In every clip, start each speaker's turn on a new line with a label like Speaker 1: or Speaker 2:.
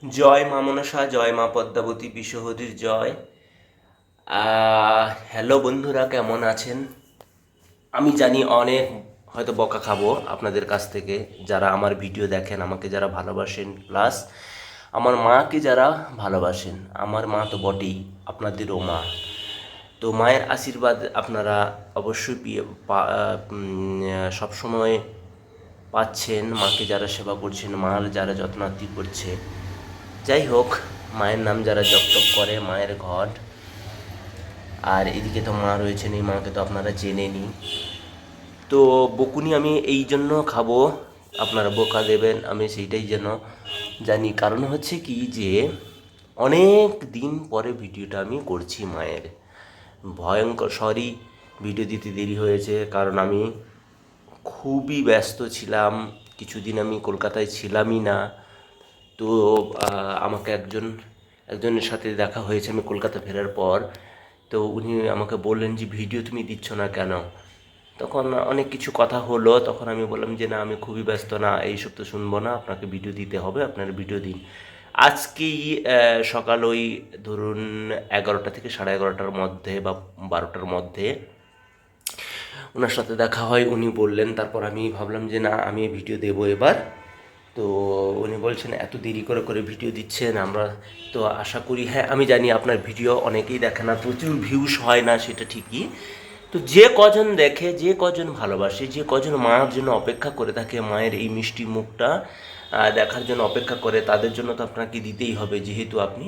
Speaker 1: জয় মা মনসা, জয় মা পদ্মাবতী, বিশ্বহরির জয়। হ্যালো বন্ধুরা, কেমন আছেন? আমি জানি অনেক হয়তো বকা খাবো আপনাদের কাছ থেকে, যারা আমার ভিডিও দেখেন, আমাকে যারা ভালোবাসেন, প্লাস আমার মাকে যারা ভালোবাসেন। আমার মা তো বটেই, আপনাদেরও মা। তো মায়ের আশীর্বাদ আপনারা অবশ্যই সবসময় পাচ্ছেন। মাকে যারা সেবা করছেন, মার যারা যত্নার্থী করছে, যাই হোক, মায়ের নাম যারা জপ টপ করে, মায়ের ঘট। আর এদিকে তো মা রয়েছেন, এই মাকে তো আপনারা চেনেনই। তো বকুনি আমি এই জন্য খাবো, আপনারা বোকা দেবেন, আমি সেইটাই যেন জানি। কারণ হচ্ছে কি, যে অনেক দিন পরে ভিডিওটা আমি করছি মায়ের। ভয়ঙ্কর সরি, ভিডিও দিতে দেরি হয়েছে, কারণ আমি খুবই ব্যস্ত ছিলাম। কিছুদিন আমি কলকাতায় ছিলামই না। তো আমাকে একজনের সাথে দেখা হয়েছে আমি কলকাতা ফেরার পর। তো উনি আমাকে বললেন যে ভিডিও তুমি দিচ্ছ না কেন? তখন অনেক কিছু কথা হলো, তখন আমি বললাম যে না, আমি খুবই ব্যস্ত, না এইসব তো শুনবো না, আপনাকে ভিডিও দিতে হবে, আপনার ভিডিও দিন। আজকেই সকাল ওই ধরুন 11টা থেকে 11:30টার মধ্যে বা 12টার মধ্যে ওনার সাথে দেখা হয়। উনি বললেন, তারপর আমি ভাবলাম যে না, আমি ভিডিও দেবো এবার। তো উনি বলছেন এত দেরি করে করে ভিডিও দিচ্ছেন, আমরা তো আশা করি, হ্যাঁ আমি জানি আপনার ভিডিও অনেকেই দেখে না, প্রচুর ভিউস হয় না, সেটা ঠিকই। তো যে কজন দেখে, যে কজন ভালোবাসে, যে কজন মায়ের জন্য অপেক্ষা করে থাকে, মায়ের এই মিষ্টি মুখটা দেখার জন্য অপেক্ষা করে, তাদের জন্য তো আপনাকে দিতেই হবে, যেহেতু আপনি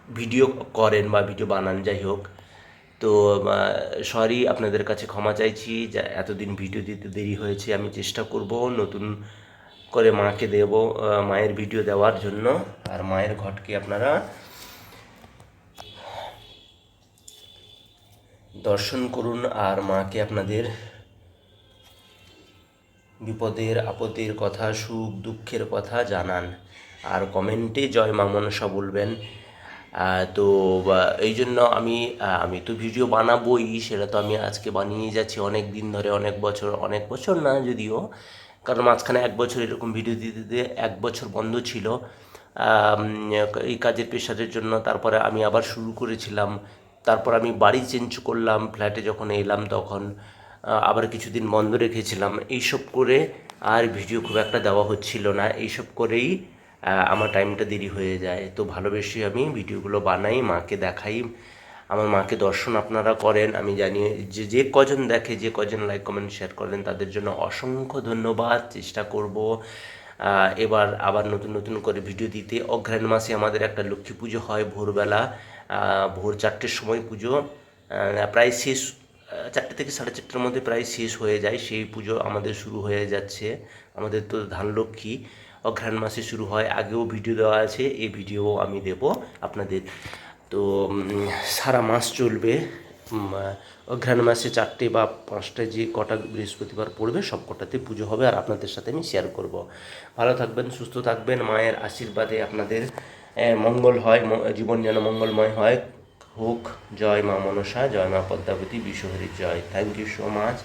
Speaker 1: ভিডিও করেন বা ভিডিও বানান, যাই হোক। তো সরি, আপনাদের কাছে ক্ষমা চাইছি যে এতদিন ভিডিও দিতে দেরি হয়েছে। আমি চেষ্টা করব নতুন করে মাকে দেব, মায়ের ভিডিও দেওয়ার জন্য। আর মায়ের ঘটকে আপনারা দর্শন করুন, আর মাকে আপনাদের বিপদের আপদের কথা, সুখ দুঃখের কথা জানান, আর কমেন্টে জয় মা মনসা বলবেন। তো এই জন্য আমি তো ভিডিও বানাবোই, সেটা তো আমি আজকে বানিয়ে যাচ্ছি অনেক দিন ধরে, অনেক বছর না যদিও, কারণ মাঝখানে 1 বছর এরকম ভিডিও দিতে দিতে 1 বছর বন্ধ ছিল আম, এই কাজের প্রেশারের জন্য। তারপরে আমি আবার শুরু করেছিলাম, তারপর আমি বাড়ি চেঞ্জ করলাম, ফ্ল্যাটে যখন এলাম তখন আবার কিছুদিন বন্ধ রেখেছিলাম। এইসব করে আর ভিডিও খুব একটা দেওয়া হচ্ছিল না, এইসব করেই আমার টাইমটা দেরি হয়ে যায়। তো ভালোবেসে আমি ভিডিওগুলো বানাই, মাকে দেখাই, আমার মাকে দর্শন আপনারা করেন। আমি জানি যে যে কজন দেখে, যে কজন লাইক কমেন্ট শেয়ার করেন, তাদের জন্য অসংখ্য ধন্যবাদ। চেষ্টা করব এবার আবার নতুন নতুন করে ভিডিও দিতে। অঘ্রাণ মাসে আমাদের একটা লক্ষ্মী পুজো হয় ভোরবেলা, ভোর 4টের সময় পুজো, প্রায় শেষ, 4টে থেকে 4:30টার মধ্যে প্রায় শেষ হয়ে যায়। সেই পুজো আমাদের শুরু হয়ে যাচ্ছে। আমাদের তো ধানলক্ষ্মী অঘ্রাণ মাসে শুরু হয়, আগেও ভিডিও দেওয়া আছে, এই ভিডিও আমি দেব আপনাদের। তো সারা মাস চলবে। অঘ্রাণ মাসে 4টে বা 5টায় যে কটা বৃহস্পতিবার পড়বে, সব কটাতে পুজো হবে, আর আপনাদের সাথে আমি শেয়ার করব। ভালো থাকবেন, সুস্থ থাকবেন, মায়ের আশীর্বাদে আপনাদের মঙ্গল হয়, জীবন যেন মঙ্গলময় হয় হোক। জয় মা মনসা, জয় মা পদ্মাবতী, বিশ্বহরির জয়। Thank you so much.